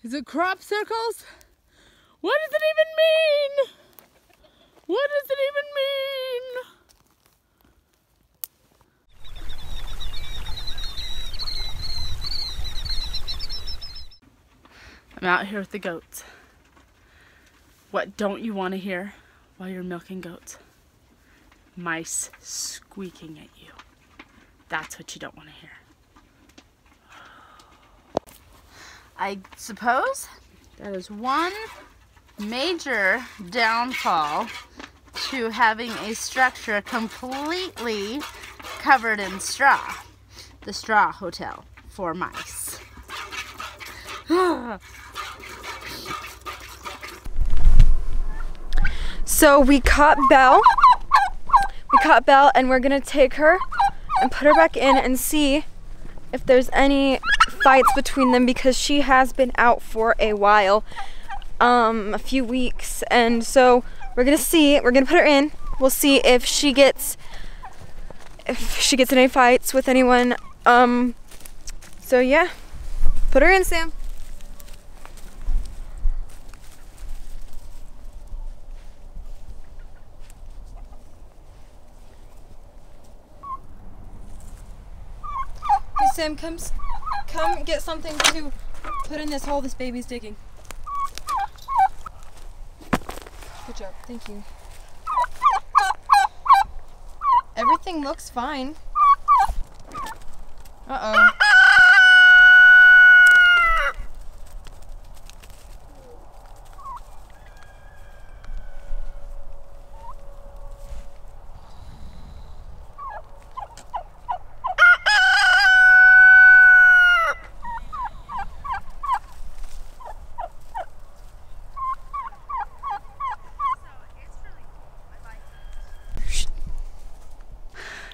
Is it crop circles? What does it even mean? What does it even mean? I'm out here with the goats. What don't you want to hear while you're milking goats? Mice squeaking at you. That's what you don't want to hear. I suppose that is one major downfall to having a structure completely covered in straw. The straw hotel for mice. So we caught Belle. And we're gonna take her and put her back in and see if there's any fights between them, because she has been out for a while, a few weeks, and so we're gonna put her in. We'll see if she gets in any fights with anyone. So yeah, put her in, Sam. Hey Sam, come get something to put in this hole this baby's digging. Good job, thank you. Everything looks fine. Uh-oh.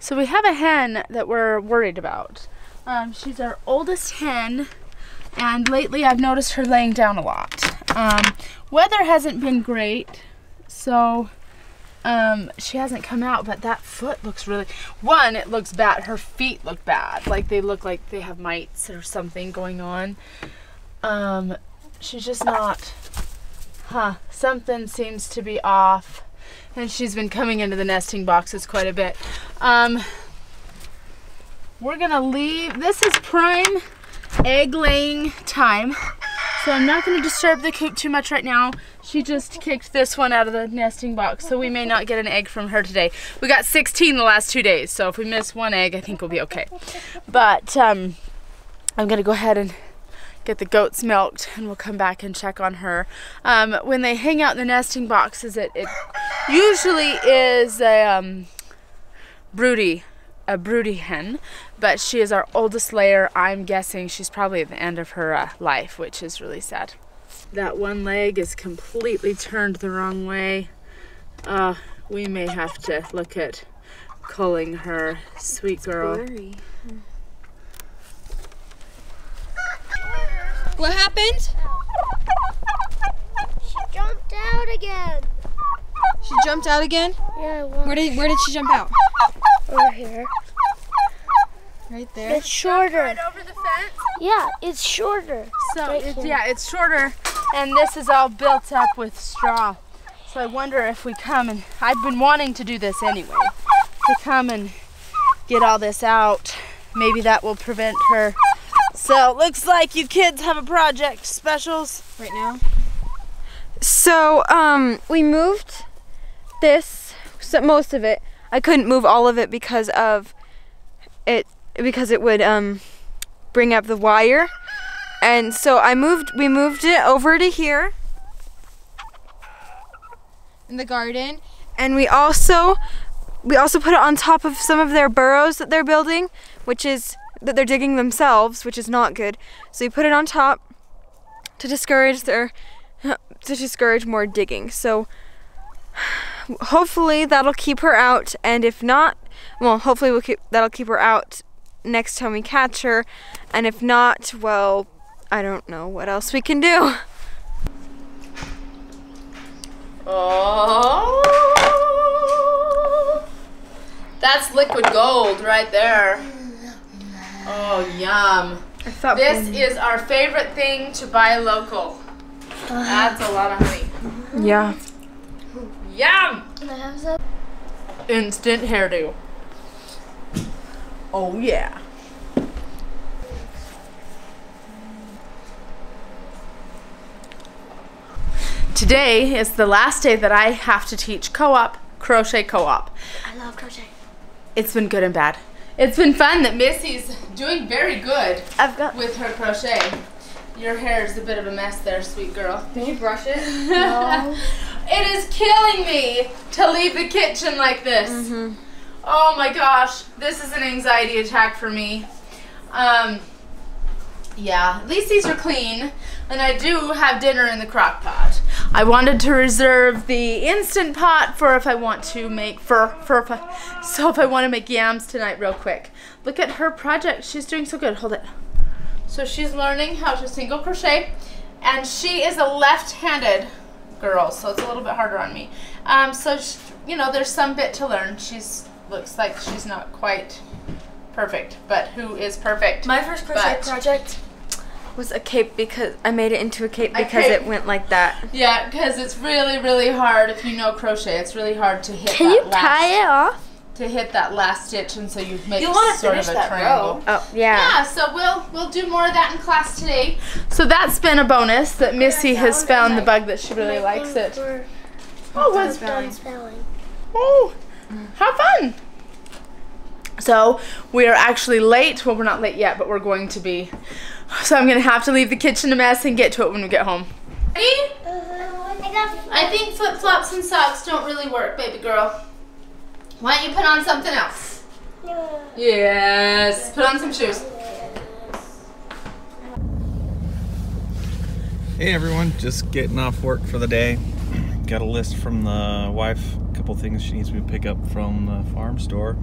So we have a hen that we're worried about. She's our oldest hen, and lately I've noticed her laying down a lot. Weather hasn't been great, so she hasn't come out, but that foot looks really, it looks bad. Her feet look bad, like they look like they have mites or something going on. She's just not, something seems to be off. And she's been coming into the nesting boxes quite a bit. We're gonna leave. This is prime egg laying time, so I'm not gonna disturb the coop too much right now. She just kicked this one out of the nesting box, so we may not get an egg from her today. We got 16 the last 2 days, so if we miss one egg, I think we'll be okay. But I'm gonna go ahead and get the goats milked, and we'll come back and check on her. When they hang out in the nesting boxes, it usually is a broody hen, but she is our oldest layer. I'm guessing she's probably at the end of her life, which is really sad. That one leg is completely turned the wrong way. We may have to look at culling her. Sweet girl. Blurry. What happened? She jumped out again. She jumped out again? Yeah, where did she jump out? Over here. Right there? It's shorter. Right over the fence? Yeah, it's shorter. So, Right it's shorter, and this is all built up with straw. So I wonder if we come, and I've been wanting to do this anyway, to come and get all this out. Maybe that will prevent her. So it looks like you kids have a project. Specials right now. So we moved this, most of it. I couldn't move all of it because it would bring up the wire, and so we moved it over to here in the garden, and we also put it on top of some of their burrows that they're building, that they're digging themselves, which is not good. So we put it on top to discourage more digging. So hopefully that'll keep her out, and if not, well, hopefully that'll keep her out next time we catch her, and if not, well, I don't know what else we can do. Oh, that's liquid gold right there. Oh, yum. This is our favorite thing to buy local. That's a lot of honey. Yeah. Yum! Can I have some? Instant hairdo. Oh yeah. Today is the last day that I have to teach co-op, crochet co-op. I love crochet. It's been good and bad. It's been fun that Missy's doing very good I've got. with her crochet. Your hair is a bit of a mess there, sweet girl. Can you brush it? No. It is killing me to leave the kitchen like this. Oh my gosh, this is an anxiety attack for me. Yeah, at least these are clean, and I do have dinner in the crock pot. I wanted to reserve the instant pot for if I want to make if I want to make yams tonight real quick. Look at her project. She's doing so good. Hold it. So she's learning how to single crochet, and she is a left-handed girl, so it's a little bit harder on me. So she, you know, there's some bit to learn. Looks like she's not quite perfect, but who is perfect? My first crochet project was a cape because I made it into a cape because it went like that. Yeah, because it's really, really hard if you know crochet. It's really hard to hit Can that you tie it off? to hit that last stitch, and so you make You'll want to sort finish of a that triangle. row. Oh, yeah. Yeah, so we'll do more of that in class today. So that's been a bonus that Missy has found the bug that she really likes it. Oh, what's done spelling? Oh, how fun! So we are actually late. Well, we're not late yet, but we're going to be. So I'm gonna have to leave the kitchen a mess and get to it when we get home. Ready? I think flip-flops and socks don't really work, baby girl. Why don't you put on something else? Yes. Put on some shoes. Hey everyone, just getting off work for the day. Got a list from the wife, a couple things she needs me to pick up from the farm store.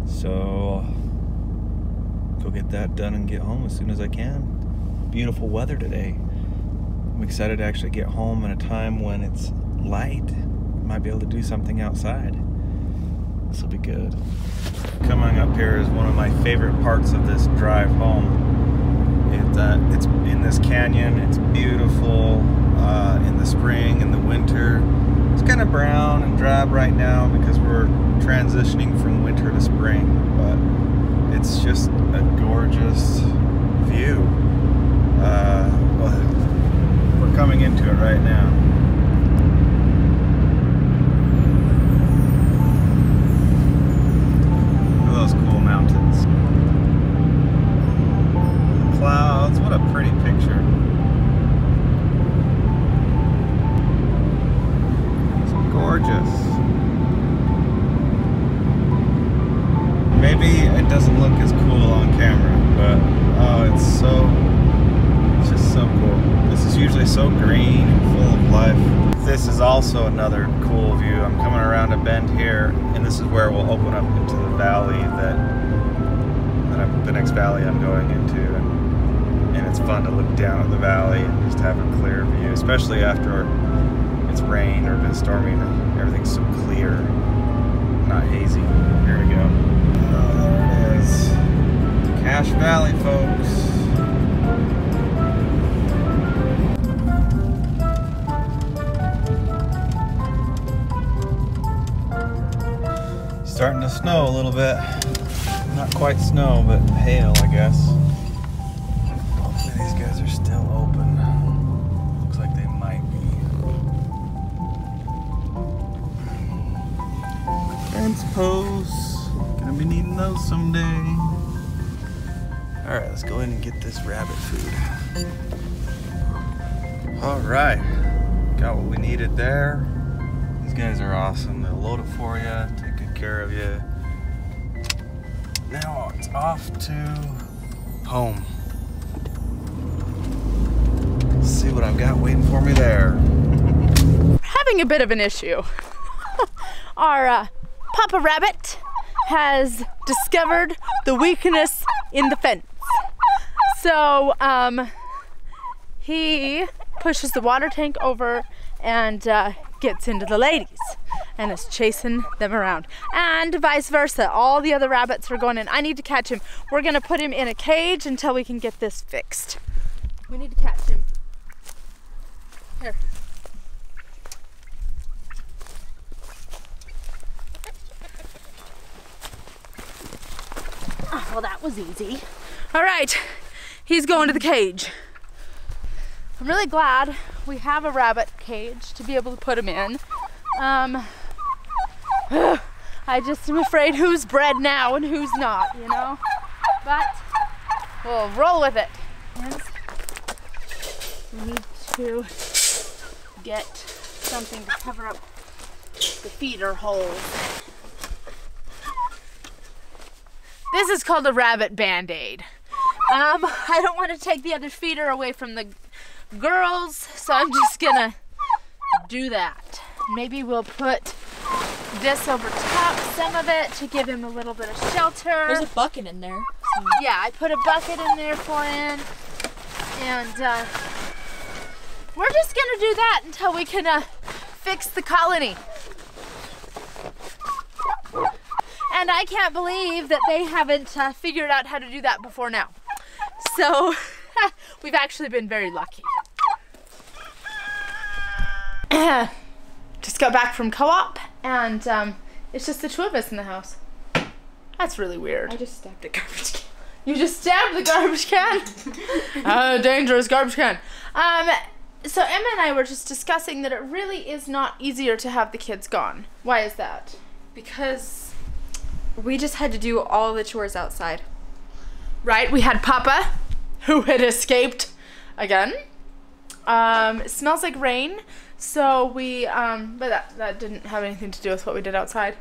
So, go get that done and get home as soon as I can. Beautiful weather today. I'm excited to actually get home at a time when it's light. Might be able to do something outside. This will be good. Coming up here is one of my favorite parts of this drive home. It's in this canyon. It's beautiful in the spring and the winter. It's kind of brown and drab right now because we're transitioning from winter to spring, but it's just a gorgeous view. We're coming into it right now. Look at those cool mountains. Clouds, what a pretty picture. It's gorgeous. Maybe it doesn't look as cool on camera, but oh, it's just so cool. This is usually so green and full of life. This is also another cool view. I'm coming around a bend here, and this is where we'll open up into the valley the next valley I'm going into, and it's fun to look down at the valley and just have a clear view, especially after it's rained or been stormy and everything's so clear, not hazy. Here we go. There it is. Cache Valley, folks. Starting to snow a little bit. Not quite snow, but hail, I guess. Hopefully these guys are still open. Looks like they might be. Fence posts. Gonna be needing those someday. Alright, let's go in and get this rabbit food. Alright, got what we needed there. These guys are awesome. They'll load it for you, take good care of you. Now it's off to home. Let's see what I've got waiting for me there. Having a bit of an issue. Our Papa Rabbit has discovered the weakness in the fence. So he pushes the water tank over and gets into the ladies and is chasing them around. And vice versa. All the other rabbits are going in. I need to catch him. We're gonna put him in a cage until we can get this fixed. We need to catch him. Here. Oh, well, that was easy. All right, he's going to the cage. I'm really glad we have a rabbit cage to be able to put him in. I just am afraid who's bred now and who's not, you know? But we'll roll with it. We need to get something to cover up the feeder holes. This is called a rabbit band-aid. I don't want to take the other feeder away from the girls, so I'm just gonna do that. Maybe we'll put this over top, some of it, to give him a little bit of shelter. There's a bucket in there. So. Yeah, I put a bucket in there for him, and we're just gonna do that until we can fix the colony. And I can't believe that they haven't figured out how to do that before now. So we've actually been very lucky. Just got back from co-op, and it's just the two of us in the house. That's really weird. I just stabbed a garbage can. You just stabbed the garbage can? Dangerous garbage can. So Emma and I were just discussing that it really is not easier to have the kids gone. Why is that? Because we just had to do all the chores outside. Right, we had Papa, who had escaped again. It smells like rain, so we, but that didn't have anything to do with what we did outside.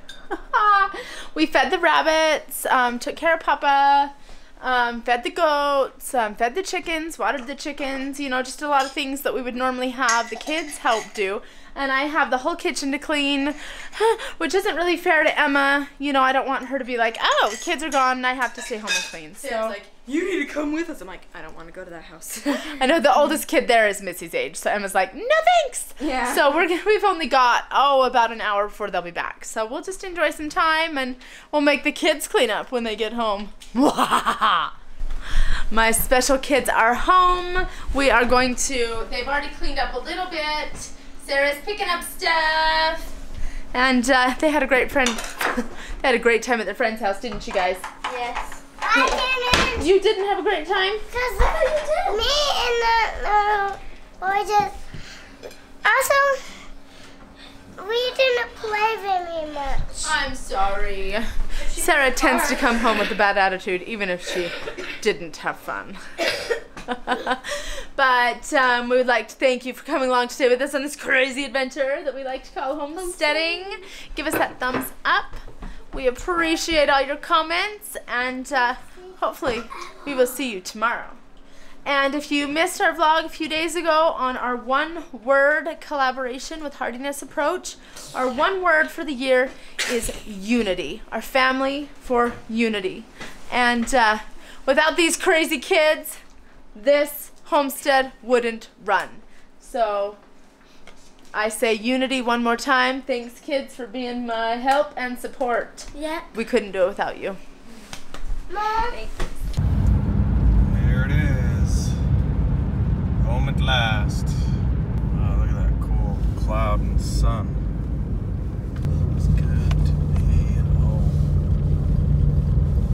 We fed the rabbits, took care of Papa, fed the goats, fed the chickens, watered the chickens, you know, just a lot of things that we would normally have the kids help do. And I have the whole kitchen to clean, which isn't really fair to Emma. You know, I don't want her to be like, oh, the kids are gone and I have to stay home and clean. So Sarah's like, you need to come with us. I'm like, I don't want to go to that house. I know the oldest kid there is Missy's age, so Emma's like, no thanks. Yeah. So we've only got, about an hour before they'll be back. So we'll just enjoy some time and we'll make the kids clean up when they get home. My special kids are home. We are going to, they've already cleaned up a little bit. Sarah's picking up stuff. And they had a great friend. They had a great time at their friend's house, didn't you guys? Yes. I didn't. You didn't have a great time? Because look what you did. Me and the boy just. Also, we didn't play very much. I'm sorry. Sarah tends to come home with a bad attitude, even if she didn't have fun. But we would like to thank you for coming along today with us on this crazy adventure that we like to call homesteading. Give us that thumbs up. We appreciate all your comments, and hopefully we will see you tomorrow. And if you missed our vlog a few days ago on our one-word collaboration with Hardiness Approach, our one word for the year is unity. Our family for unity. And without these crazy kids, this homestead wouldn't run. So I say unity one more time. Thanks, kids, for being my help and support. Yeah. We couldn't do it without you. Mom. There it is. Home at last. Oh, look at that cool cloud and sun.